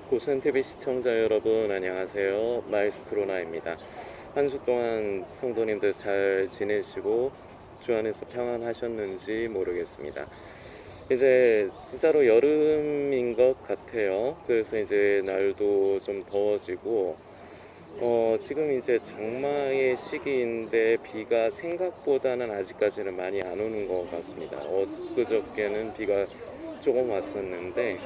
고센TV 시청자 여러분 안녕하세요. 마이스트로나입니다. 한 주 동안 성도님들 잘 지내시고 주 안에서 평안하셨는지 모르겠습니다. 이제 진짜로 여름인 것 같아요. 그래서 이제 날도 좀 더워지고 지금 이제 장마의 시기인데 비가 생각보다는 아직까지는 많이 안 오는 것 같습니다. 엊그저께는 비가 조금 왔었는데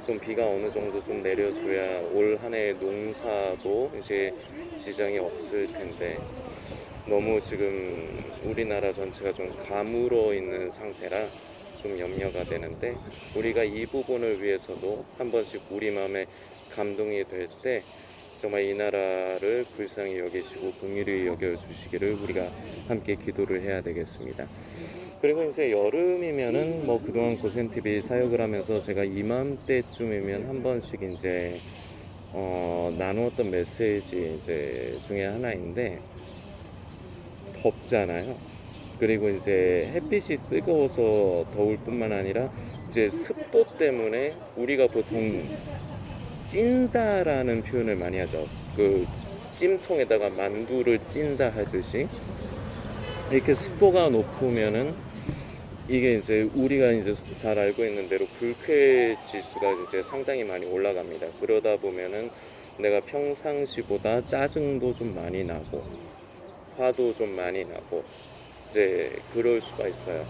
좀 비가 어느 정도 좀 내려줘야 올 한 해 농사도 이제 지장이 없을 텐데 너무 지금 우리나라 전체가 좀 가물어 있는 상태라 좀 염려가 되는데 우리가 이 부분을 위해서도 한 번씩 우리 마음에 감동이 될 때 정말 이 나라를 불쌍히 여기시고 긍휼히 여겨주시기를 우리가 함께 기도를 해야 되겠습니다. 그리고 이제 여름이면은 뭐 그동안 고센TV 사역을 하면서 제가 이맘때쯤이면 한 번씩 이제 나누었던 메시지 이제 중에 하나인데 덥잖아요. 그리고 이제 햇빛이 뜨거워서 더울 뿐만 아니라 이제 습도 때문에 우리가 보통 찐다라는 표현을 많이 하죠. 그 찜통에다가 만두를 찐다 하듯이 이렇게 습도가 높으면은 이게 이제 우리가 이제 잘 알고 있는 대로 불쾌 지수가 이제 상당히 많이 올라갑니다. 그러다 보면은 내가 평상시보다 짜증도 좀 많이 나고 화도 좀 많이 나고 이제 그럴 수가 있어요.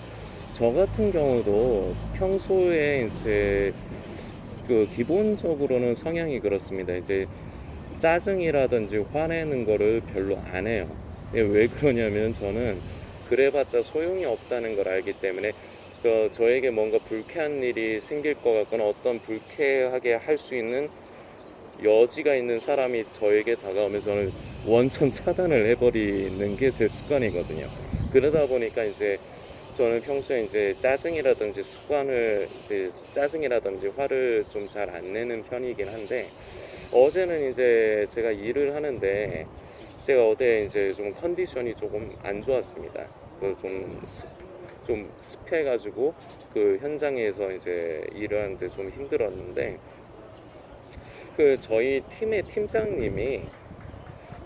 저 같은 경우도 평소에 이제 그 기본적으로는 성향이 그렇습니다. 이제 짜증이라든지 화내는 거를 별로 안 해요. 왜 그러냐면 저는 그래봤자 소용이 없다는 걸 알기 때문에 저에게 뭔가 불쾌한 일이 생길 것 같거나 어떤 불쾌하게 할 수 있는 여지가 있는 사람이 저에게 다가오면 저는 원천 차단을 해버리는 게 제 습관이거든요. 그러다 보니까 이제 저는 평소에 이제 짜증이라든지 짜증이라든지 화를 좀 잘 안 내는 편이긴 한데 어제는 이제 제가 일을 하는데 제가 어제 이제 좀 컨디션이 조금 안 좋았습니다. 좀 습해가지고 그 현장에서 이제 일을 하는데 좀 힘들었는데 저희 팀의 팀장님이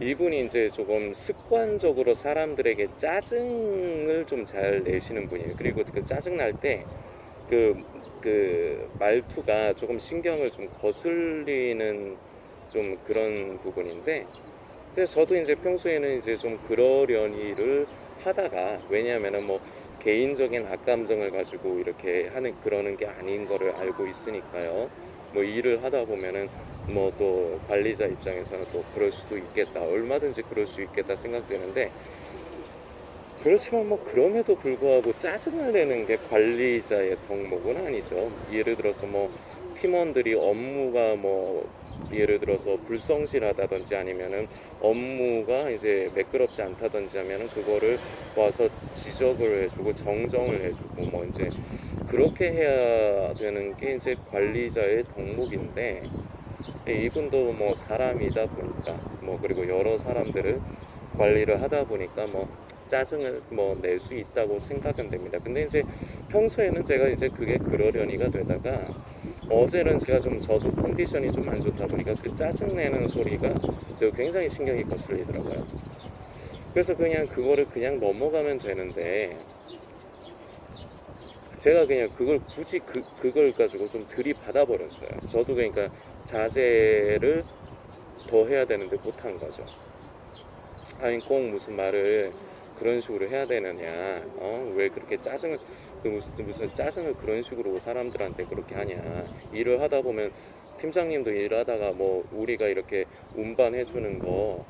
이분이 이제 조금 습관적으로 사람들에게 짜증을 좀 잘 내시는 분이에요. 그리고 그 짜증 날 때 그 말투가 조금 신경을 좀 거슬리는 좀 그런 부분인데 저도 이제 평소에는 이제 좀 그러려니를 하다가 왜냐하면은 뭐 개인적인 악감정을 가지고 이렇게 그러는 게 아닌 거를 알고 있으니까요. 뭐 일을 하다 보면은 뭐 또 관리자 입장에서는 또 그럴 수도 있겠다, 얼마든지 그럴 수 있겠다 생각되는데 그렇지만 뭐 그럼에도 불구하고 짜증을 내는 게 관리자의 덕목은 아니죠. 예를 들어서 뭐 팀원들이 업무가 뭐 예를 들어서 불성실하다든지 아니면은 업무가 이제 매끄럽지 않다든지 하면은 그거를 와서 지적을 해주고 정정을 해주고 뭐 이제 그렇게 해야 되는 게 이제 관리자의 덕목인데 이분도 뭐 사람이다 보니까 뭐 그리고 여러 사람들을 관리를 하다 보니까 뭐 짜증을 뭐 낼 수 있다고 생각은 됩니다. 근데 이제 평소에는 제가 이제 그게 그러려니가 되다가 어제는 저도 컨디션이 좀 안 좋다 보니까 그 짜증 내는 소리가 제가 굉장히 신경이 거슬리더라고요. 그래서 그냥 그거를 그냥 넘어가면 되는데 제가 그냥 그걸 굳이 그걸 가지고 좀 들이받아 버렸어요. 저도 그러니까 자제를 더 해야 되는데 못한 거죠. 아니 꼭 무슨 말을 그런 식으로 해야 되느냐, 왜 그렇게 짜증을 무슨 짜증을 그런 식으로 사람들한테 그렇게 하냐. 일을 하다 보면 팀장님도 일하다가 뭐 우리가 이렇게 운반해 주는 거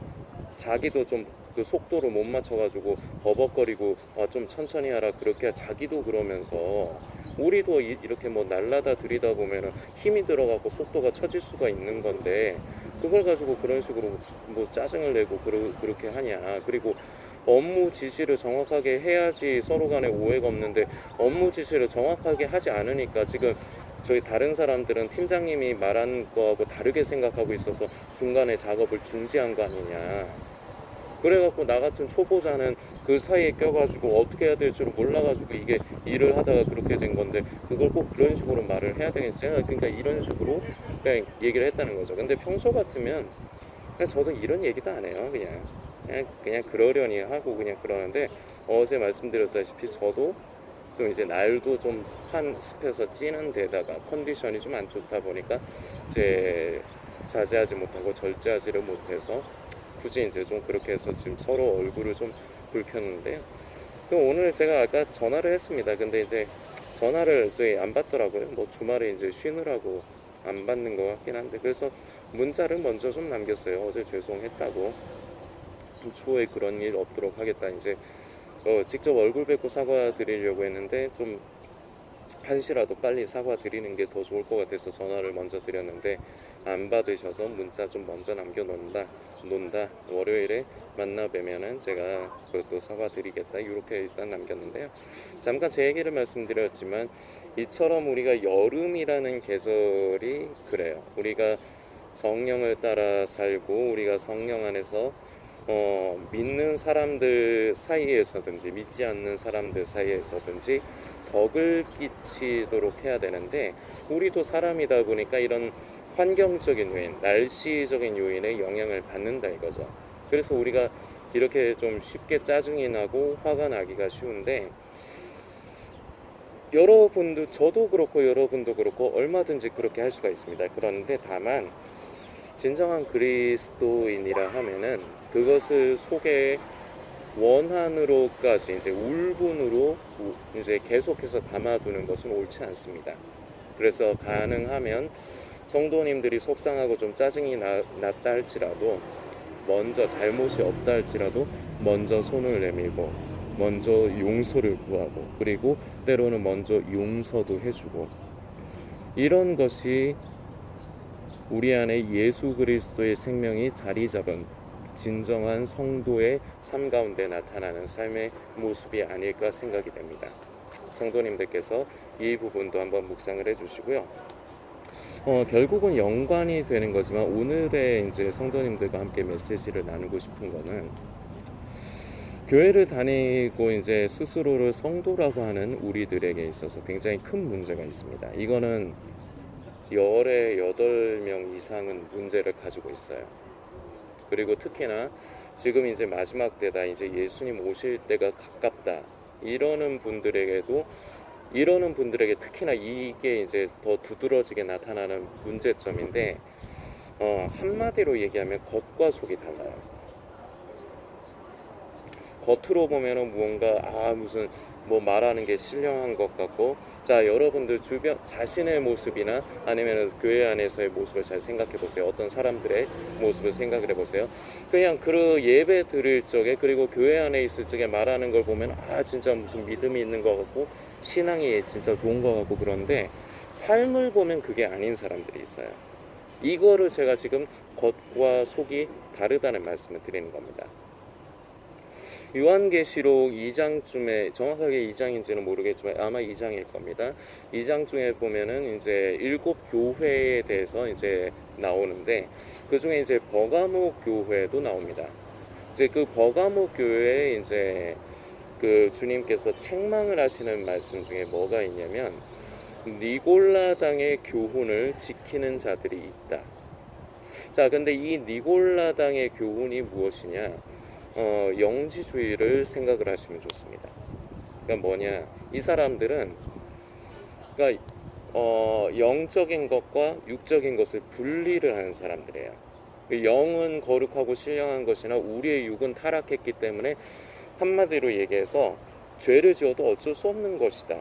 자기도 좀 그 속도를 못 맞춰가지고 버벅거리고 좀 천천히 하라 그렇게 자기도 그러면서 우리도 이렇게 뭐 날라다 들이다 보면은 힘이 들어가고 속도가 처질 수가 있는 건데 그걸 가지고 그런 식으로 뭐 짜증을 내고 그렇게 하냐. 그리고 업무 지시를 정확하게 해야지 서로 간에 오해가 없는데 업무 지시를 정확하게 하지 않으니까 지금 저희 다른 사람들은 팀장님이 말한 거하고 다르게 생각하고 있어서 중간에 작업을 중지한 거 아니냐. 그래갖고 나 같은 초보자는 그 사이에 껴가지고 어떻게 해야 될 줄을 몰라가지고 이게 일을 하다가 그렇게 된 건데 그걸 꼭 그런 식으로 말을 해야 되겠어요. 그러니까 이런 식으로 그냥 얘기를 했다는 거죠. 근데 평소 같으면 그냥 저도 이런 얘기도 안 해요. 그냥 그러려니 하고 그냥 그러는데 어제 말씀드렸다시피 저도 좀 이제 날도 좀 습해서 찌는 데다가 컨디션이 좀 안 좋다 보니까 이제 자제하지 못하고 절제하지를 못해서 굳이 이제 좀 그렇게 해서 지금 서로 얼굴을 좀 붉혔는데요. 오늘 제가 아까 전화를 했습니다. 근데 이제 전화를 저희 안 받더라고요. 뭐 주말에 이제 쉬느라고 안 받는 것 같긴 한데 그래서 문자를 먼저 좀 남겼어요. 어제 죄송했다고 추후에 그런 일 없도록 하겠다. 이제 직접 얼굴 뵙고 사과드리려고 했는데 좀 한시라도 빨리 사과드리는 게 더 좋을 것 같아서 전화를 먼저 드렸는데 안 받으셔서 문자 좀 먼저 남겨놓는다 논다 월요일에 만나 뵈면은 제가 그것도 사과드리겠다 이렇게 일단 남겼는데요. 잠깐 제 얘기를 말씀드렸지만 이처럼 우리가 여름이라는 계절이 그래요. 우리가 성령을 따라 살고 우리가 성령 안에서 믿는 사람들 사이에서든지 믿지 않는 사람들 사이에서든지 덕을 끼치도록 해야 되는데 우리도 사람이다 보니까 이런 환경적인 요인, 날씨적인 요인에 영향을 받는다 이거죠. 그래서 우리가 이렇게 좀 쉽게 짜증이 나고 화가 나기가 쉬운데 여러분도 저도 그렇고 여러분도 그렇고 얼마든지 그렇게 할 수가 있습니다. 그런데 다만 진정한 그리스도인이라 하면은 그것을 속에 원한으로까지 이제 울분으로 이제 계속해서 담아두는 것은 옳지 않습니다. 그래서 가능하면 성도님들이 속상하고 좀 짜증이 났다 할지라도 먼저 잘못이 없다 할지라도 먼저 손을 내밀고 먼저 용서를 구하고 그리고 때로는 먼저 용서도 해주고 이런 것이 우리 안에 예수 그리스도의 생명이 자리 잡은 진정한 성도의 삶 가운데 나타나는 삶의 모습이 아닐까 생각이 됩니다. 성도님들께서 이 부분도 한번 묵상을 해주시고요. 결국은 연관이 되는 거지만 오늘의 이제 성도님들과 함께 메시지를 나누고 싶은 거는 교회를 다니고 이제 스스로를 성도라고 하는 우리들에게 있어서 굉장히 큰 문제가 있습니다. 이거는 열의 8명 이상은 문제를 가지고 있어요. 그리고 특히나 지금 이제 마지막 때다 이제 예수님 오실 때가 가깝다 이러는 분들에게 특히나 이게 이제 더 두드러지게 나타나는 문제점인데 한마디로 얘기하면 겉과 속이 달라요. 겉으로 보면은 무언가 무슨 뭐 말하는 게 신령한 것 같고 자 여러분들 주변 자신의 모습이나 아니면 교회 안에서의 모습을 잘 생각해 보세요. 어떤 사람들의 모습을 생각을 해 보세요. 그냥 그 예배 드릴 적에 그리고 교회 안에 있을 적에 말하는 걸 보면 진짜 무슨 믿음이 있는 것 같고 신앙이 진짜 좋은 것 같고 그런데 삶을 보면 그게 아닌 사람들이 있어요. 이거를 제가 지금 겉과 속이 다르다는 말씀을 드리는 겁니다. 요한계시록 2장쯤에 정확하게 2장인지는 모르겠지만 아마 2장일 겁니다. 2장 중에 보면은 이제 7교회에 대해서 이제 나오는데 그 중에 이제 버가모 교회도 나옵니다. 이제 그 버가모 교회에 이제 그 주님께서 책망을 하시는 말씀 중에 뭐가 있냐면 니골라당의 교훈을 지키는 자들이 있다. 자, 근데 이 니골라당의 교훈이 무엇이냐? 영지주의를 생각을 하시면 좋습니다. 그러니까 뭐냐? 이 사람들은 그러니까 영적인 것과 육적인 것을 분리를 하는 사람들이에요. 영은 거룩하고 신령한 것이나 우리의 육은 타락했기 때문에 한마디로 얘기해서 죄를 지어도 어쩔 수 없는 것이다.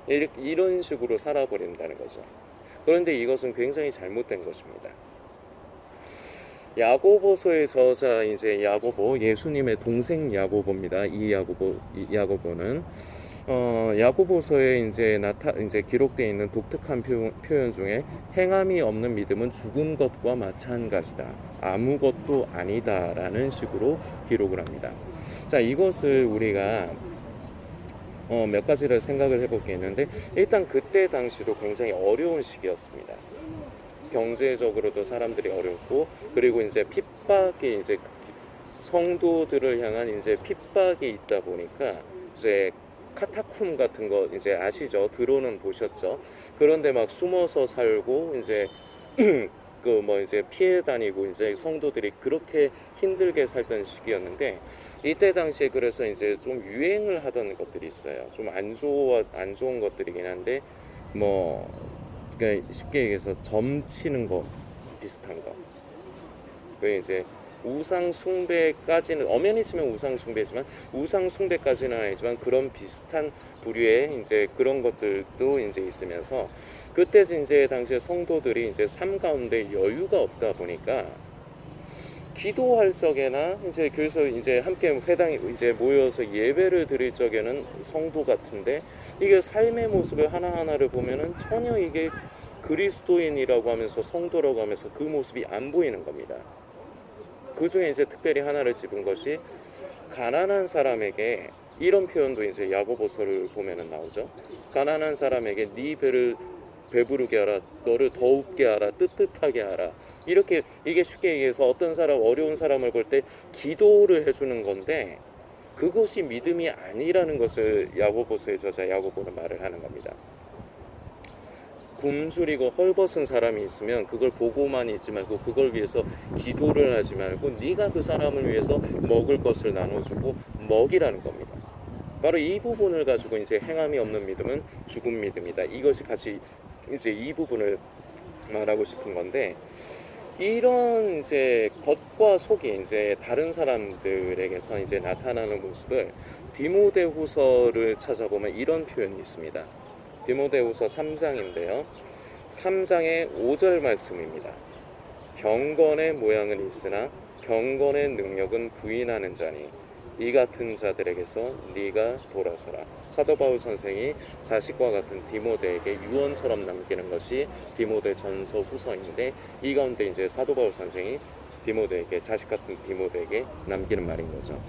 이런 식으로 살아버린다는 거죠. 그런데 이것은 굉장히 잘못된 것입니다. 야고보서의 저자 이제 야고보 예수님의 동생 야고보입니다. 이 야고보는 야고보서에 이제 기록되어 있는 독특한 표현 중에 행함이 없는 믿음은 죽은 것과 마찬가지다. 아무것도 아니다라는 식으로 기록을 합니다. 자, 이것을 우리가 몇 가지를 생각을 해볼 게 있는데 일단 그때 당시도 굉장히 어려운 시기였습니다. 경제적으로도 사람들이 어렵고 그리고 이제 핍박이 이제 성도들을 향한 이제 핍박이 있다 보니까 이제 카타쿰 같은 거 이제 아시죠? 들어는 보셨죠? 그런데 막 숨어서 살고 이제 그 뭐 이제 피해 다니고 이제 성도들이 그렇게 힘들게 살던 시기였는데 이때 당시에 그래서 이제 좀 유행을 하던 것들이 있어요. 좀 안 좋은 것들이긴 한데 뭐 그러니까 쉽게 얘기해서 점치는 거 비슷한 거. 그 이제 우상 숭배까지는 엄연히 치면 우상 숭배지만 우상 숭배까지는 아니지만 그런 비슷한 부류의 이제 그런 것들도 이제 있으면서 그때 이제 당시에 성도들이 이제 삶 가운데 여유가 없다 보니까 기도할 적에나 이제 그래서 이제 함께 회당에 이제 모여서 예배를 드릴 적에는 성도 같은데 이게 삶의 모습을 하나하나를 보면은 전혀 이게 그리스도인이라고 하면서 성도라고 하면서 그 모습이 안 보이는 겁니다. 그 중에 이제 특별히 하나를 집은 것이 가난한 사람에게 이런 표현도 이제 야고보서를 보면은 나오죠. 가난한 사람에게 네 배를 배부르게 하라, 너를 더웁게 하라, 뜨뜻하게 하라. 이렇게 이게 쉽게 얘기해서 어떤 사람 어려운 사람을 볼 때 기도를 해주는 건데 그것이 믿음이 아니라는 것을 야고보서의 저자 야고보는 말을 하는 겁니다. 굶주리고 헐벗은 사람이 있으면 그걸 보고만 있지 말고 그걸 위해서 기도를 하지 말고 네가 그 사람을 위해서 먹을 것을 나눠주고 먹이라는 겁니다. 바로 이 부분을 가지고 이제 행함이 없는 믿음은 죽은 믿음이다. 이것이 같이 이제 이 부분을 말하고 싶은 건데 이런 이제 겉과 속이 이제 다른 사람들에게서 이제 나타나는 모습을 디모데후서를 찾아보면 이런 표현이 있습니다. 디모데후서 3장인데요. 3장의 5절 말씀입니다. 경건의 모양은 있으나 경건의 능력은 부인하는 자니 이 같은 자들에게서 네가 돌아서라. 사도 바울 선생이 자식과 같은 디모데에게 유언처럼 남기는 것이 디모데 전서 후서인데 이 가운데 이제 사도 바울 선생이 디모데에게 자식 같은 디모데에게 남기는 말인 거죠.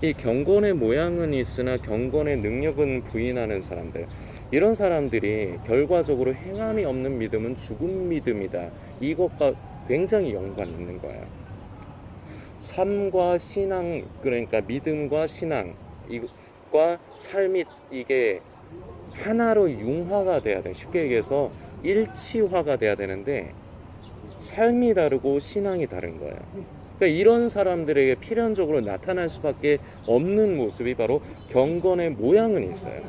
이 경건의 모양은 있으나 경건의 능력은 부인하는 사람들, 이런 사람들이 결과적으로 행함이 없는 믿음은 죽은 믿음이다. 이것과 굉장히 연관이 있는 거예요. 삶과 신앙, 그러니까 믿음과 신앙 이과 삶이 이게 하나로 융화가 돼야 돼. 쉽게 얘기해서 일치화가 돼야 되는데 삶이 다르고 신앙이 다른 거예요. 그러니까 이런 사람들에게 필연적으로 나타날 수밖에 없는 모습이 바로 경건의 모양은 있어요.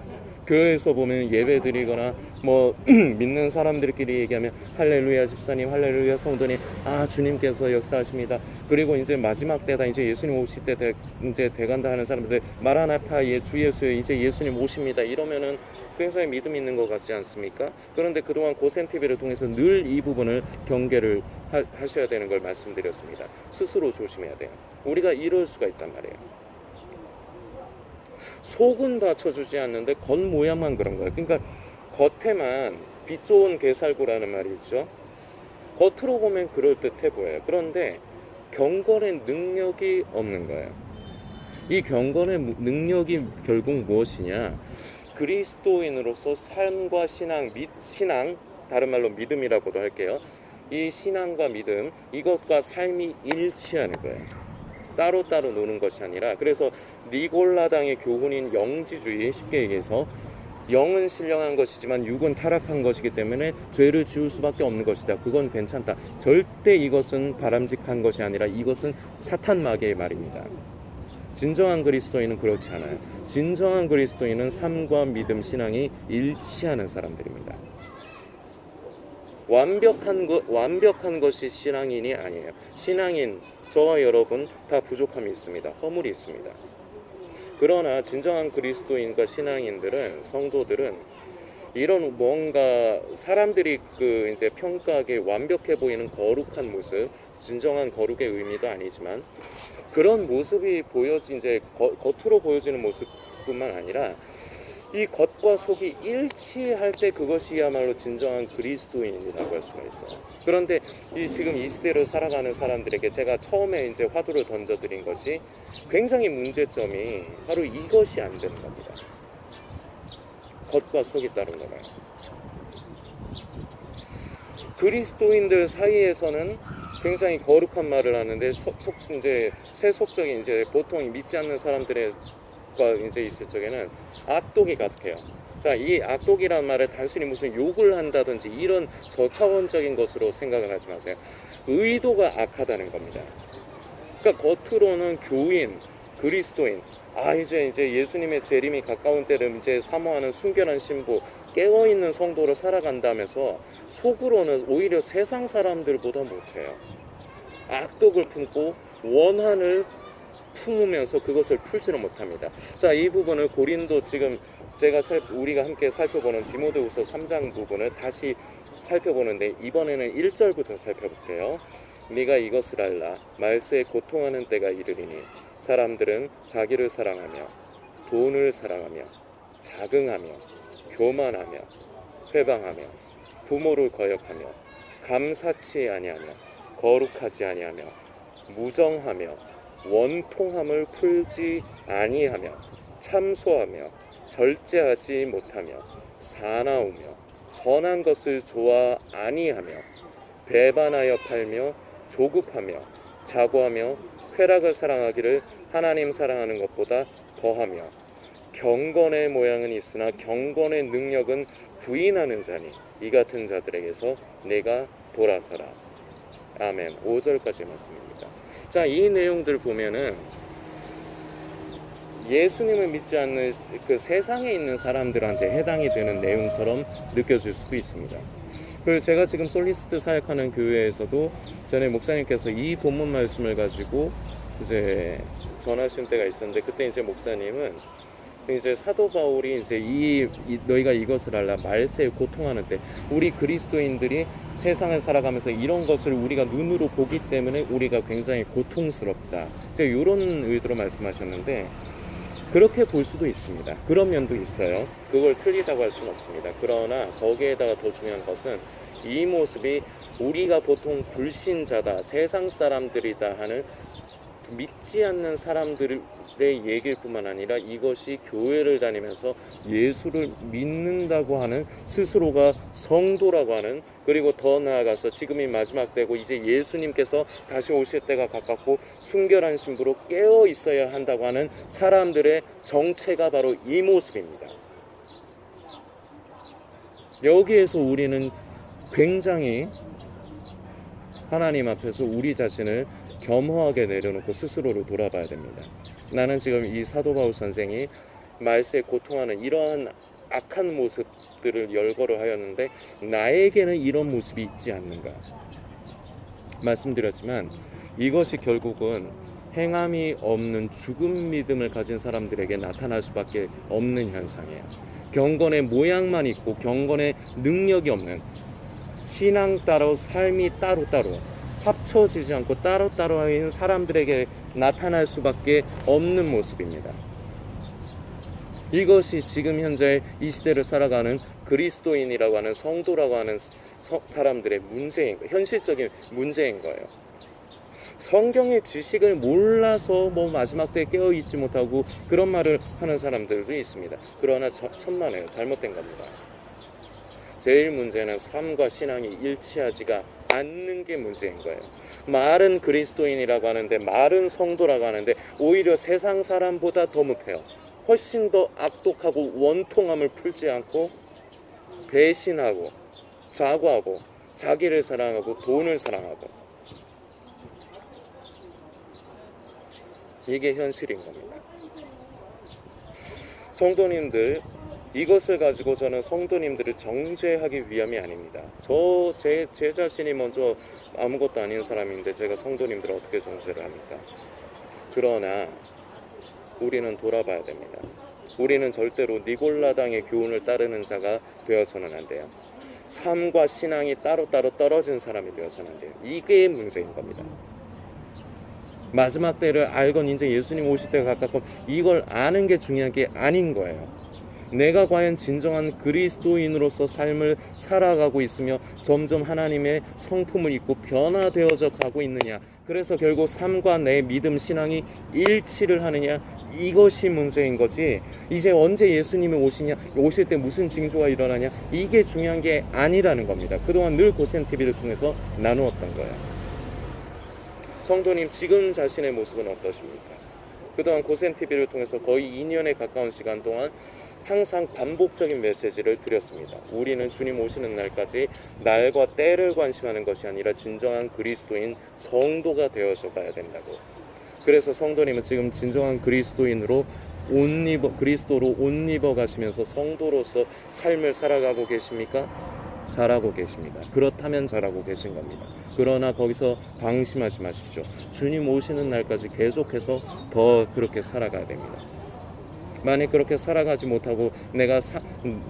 교회에서 보면 예배 드리거나 뭐 믿는 사람들끼리 얘기하면 할렐루야 집사님, 할렐루야 성도님, 아 주님께서 역사하십니다. 그리고 이제 마지막 때다, 이제 예수님 오실 때 이제 돼간다 하는 사람들, 마라나타, 주 예수, 이제 예수님 오십니다. 이러면은 굉장히 믿음 있는 것 같지 않습니까? 그런데 그동안 고센TV를 통해서 늘 이 부분을 경계를 하셔야 되는 걸 말씀드렸습니다. 스스로 조심해야 돼요. 우리가 이럴 수가 있단 말이에요. 속은 받쳐주지 않는데 겉모양만 그런 거예요. 그러니까 겉에만 빛 좋은 게살구라는 말이 있죠. 겉으로 보면 그럴듯해 보여요. 그런데 경건의 능력이 없는 거예요. 이 경건의 능력이 결국 무엇이냐? 그리스도인으로서 삶과 신앙, 다른 말로 믿음이라고도 할게요. 이 신앙과 믿음, 이것과 삶이 일치하는 거예요. 따로따로 노는 것이 아니라, 그래서 니골라당의 교훈인 영지주의, 쉽게 얘기해서 영은 신령한 것이지만 육은 타락한 것이기 때문에 죄를 지을 수밖에 없는 것이다. 그건 괜찮다. 절대 이것은 바람직한 것이 아니라 이것은 사탄 마귀의 말입니다. 진정한 그리스도인은 그렇지 않아요. 진정한 그리스도인은 삶과 믿음, 신앙이 일치하는 사람들입니다. 완벽한 것이 신앙인이 아니에요. 신앙인 저와 여러분 다 부족함이 있습니다. 허물이 있습니다. 그러나 진정한 그리스도인과 신앙인들은, 성도들은 이런 뭔가 사람들이 그 이제 평가하기에 완벽해 보이는 거룩한 모습, 진정한 거룩의 의미도 아니지만 그런 모습이 이제 겉으로 보여지는 모습뿐만 아니라 이 겉과 속이 일치할 때 그것이야말로 진정한 그리스도인이라고 할 수가 있어요. 그런데 지금 이 시대를 살아가는 사람들에게 제가 처음에 이제 화두를 던져드린 것이 굉장히 문제점이 바로 이것이 안 되는 겁니다. 겉과 속이 다른 거예요. 그리스도인들 사이에서는 굉장히 거룩한 말을 하는데 이제 세속적인 이제 보통 믿지 않는 사람들과 이제 있을 적에는 악독이 가득해요. 자, 이 악독이란 말을 단순히 무슨 욕을 한다든지 이런 저차원적인 것으로 생각을 하지 마세요. 의도가 악하다는 겁니다. 그러니까 겉으로는 교인, 그리스도인, 이제 예수님의 재림이 가까운 때를 이제 사모하는 순결한 신부, 깨어있는 성도로 살아간다면서 속으로는 오히려 세상 사람들보다 못해요. 악독을 품고 원한을 품으면서 그것을 풀지는 못합니다. 자, 이 부분을 고린도 지금 우리가 함께 살펴보는 디모데후서 3장 부분을 다시 살펴보는데 이번에는 1절부터 살펴볼게요. 네가 이것을 알라. 말세에 고통하는 때가 이르리니 사람들은 자기를 사랑하며 돈을 사랑하며 자긍하며 교만하며 회방하며 부모를 거역하며 감사치 아니하며 거룩하지 아니하며 무정하며 원통함을 풀지 아니하며 참소하며 절제하지 못하며 사나우며 선한 것을 좋아 아니하며 배반하여 팔며 조급하며 자고하며 쾌락을 사랑하기를 하나님 사랑하는 것보다 더하며 경건의 모양은 있으나 경건의 능력은 부인하는 자니 이 같은 자들에게서 내가 돌아서라. 아멘. 5절까지 말씀입니다. 자, 이 내용들 보면은 예수님을 믿지 않는 그 세상에 있는 사람들한테 해당이 되는 내용처럼 느껴질 수도 있습니다. 그리고 제가 지금 솔리스트 사역하는 교회에서도 전에 목사님께서 이 본문 말씀을 가지고 이제 전하신 때가 있었는데, 그때 이제 목사님은 이제 사도 바울이 이제 너희가 이것을 알라, 말세에 고통하는 때, 우리 그리스도인들이 세상을 살아가면서 이런 것을 우리가 눈으로 보기 때문에 우리가 굉장히 고통스럽다, 이제 이런 의도로 말씀하셨는데, 그렇게 볼 수도 있습니다. 그런 면도 있어요. 그걸 틀리다고 할 수는 없습니다. 그러나 거기에다가 더 중요한 것은 이 모습이 우리가 보통 불신자다, 세상 사람들이다 하는 믿지 않는 사람들의 얘기일 뿐만 아니라 이것이 교회를 다니면서 예수를 믿는다고 하는, 스스로가 성도라고 하는, 그리고 더 나아가서 지금이 마지막 때고 이제 예수님께서 다시 오실 때가 가깝고 순결한 신부로 깨어 있어야 한다고 하는 사람들의 정체가 바로 이 모습입니다. 여기에서 우리는 굉장히 하나님 앞에서 우리 자신을 겸허하게 내려놓고 스스로를 돌아봐야 됩니다. 나는 지금 이 사도 바울 선생이 말세에 고통하는 이러한 악한 모습들을 열거를 하였는데 나에게는 이런 모습이 있지 않는가 말씀드렸지만, 이것이 결국은 행함이 없는 죽은 믿음을 가진 사람들에게 나타날 수밖에 없는 현상이에요. 경건의 모양만 있고 경건의 능력이 없는, 신앙 따로 삶이 따로따로 합쳐지지 않고 따로따로 있는 사람들에게 나타날 수밖에 없는 모습입니다. 이것이 지금 현재 이 시대를 살아가는 그리스도인이라고 하는, 성도라고 하는 사람들의 문제인 거예요. 현실적인 문제인 거예요. 성경의 지식을 몰라서 마지막 때에 깨어있지 못하고 그런 말을 하는 사람들도 있습니다. 그러나 천만에요. 잘못된 겁니다. 제일 문제는 삶과 신앙이 일치하지가 않는 게 문제인 거예요. 말은 그리스도인이라고 하는데, 말은 성도라고 하는데 오히려 세상 사람보다 더 못해요. 훨씬 더 악독하고 원통함을 풀지 않고 배신하고 자고하고 자기를 사랑하고 돈을 사랑하고, 이게 현실인 겁니다. 성도님들, 이것을 가지고 저는 성도님들을 정죄하기 위함이 아닙니다. 제 자신이 먼저 아무것도 아닌 사람인데 제가 성도님들을 어떻게 정죄를 합니까? 그러나 우리는 돌아봐야 됩니다. 우리는 절대로 니골라당의 교훈을 따르는 자가 되어서는 안 돼요. 삶과 신앙이 따로따로 떨어진 사람이 되어서는 안 돼요. 이게 문제인 겁니다. 마지막 때를 알건 이제 예수님 오실 때가 가깝고 이걸 아는 게 중요한 게 아닌 거예요. 내가 과연 진정한 그리스도인으로서 삶을 살아가고 있으며 점점 하나님의 성품을 입고 변화되어져 가고 있느냐, 그래서 결국 삶과 내 믿음 신앙이 일치를 하느냐, 이것이 문제인 거지, 이제 언제 예수님이 오실 때 무슨 징조가 일어나냐, 이게 중요한 게 아니라는 겁니다. 그동안 늘 고센TV를 통해서 나누었던 거예요. 성도님 지금 자신의 모습은 어떠십니까? 그동안 고센TV를 통해서 거의 2년에 가까운 시간 동안 항상 반복적인 메시지를 드렸습니다. 우리는 주님 오시는 날까지 날과 때를 관심하는 것이 아니라 진정한 그리스도인 성도가 되어서 가야 된다고. 그래서 성도님은 지금 진정한 그리스도인으로 그리스도로 옷 입어 가시면서 성도로서 삶을 살아가고 계십니까? 잘하고 계십니다. 그렇다면 잘하고 계신 겁니다. 그러나 거기서 방심하지 마십시오. 주님 오시는 날까지 계속해서 더 그렇게 살아가야 됩니다. 만약 그렇게 살아가지 못하고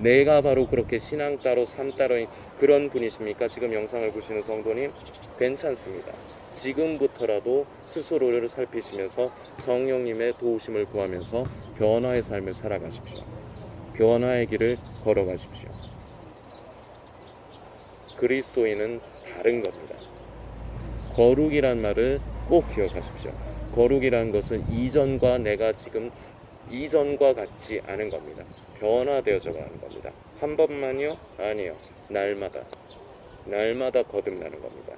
내가 바로 그렇게 신앙 따로 삶 따로인 그런 분이십니까? 지금 영상을 보시는 성도님, 괜찮습니다. 지금부터라도 스스로를 살피시면서 성령님의 도우심을 구하면서 변화의 삶을 살아가십시오. 변화의 길을 걸어가십시오. 그리스도인은 다른 겁니다. 거룩이란 말을 꼭 기억하십시오. 거룩이라는 것은 이전과 같지 않은 겁니다. 변화되어져 가는 겁니다. 한 번만요? 아니요. 날마다 거듭나는 겁니다.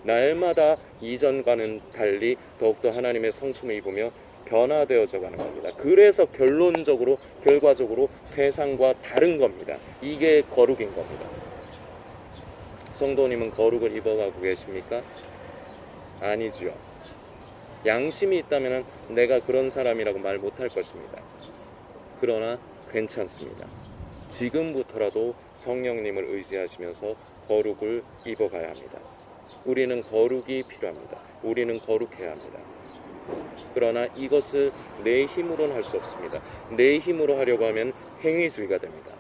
날마다 이전과는 달리 더욱더 하나님의 성품을 입으며 변화되어져 가는 겁니다. 그래서 결과적으로 세상과 다른 겁니다. 이게 거룩인 겁니다. 성도님은 거룩을 입어가고 계십니까? 아니지요. 양심이 있다면 내가 그런 사람이라고 말 못할 것입니다. 그러나 괜찮습니다. 지금부터라도 성령님을 의지하시면서 거룩을 입어가야 합니다. 우리는 거룩이 필요합니다. 우리는 거룩해야 합니다. 그러나 이것을 내 힘으로는 할 수 없습니다. 내 힘으로 하려고 하면 행위주의가 됩니다.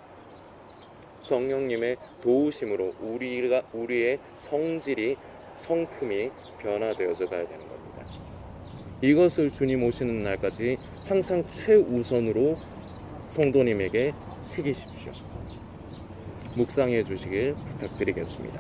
성령님의 도우심으로 우리의 성품이 변화되어져 가야 되는 겁니다. 이것을 주님 오시는 날까지 항상 최우선으로 성도님에게 새기십시오. 묵상해 주시길 부탁드리겠습니다.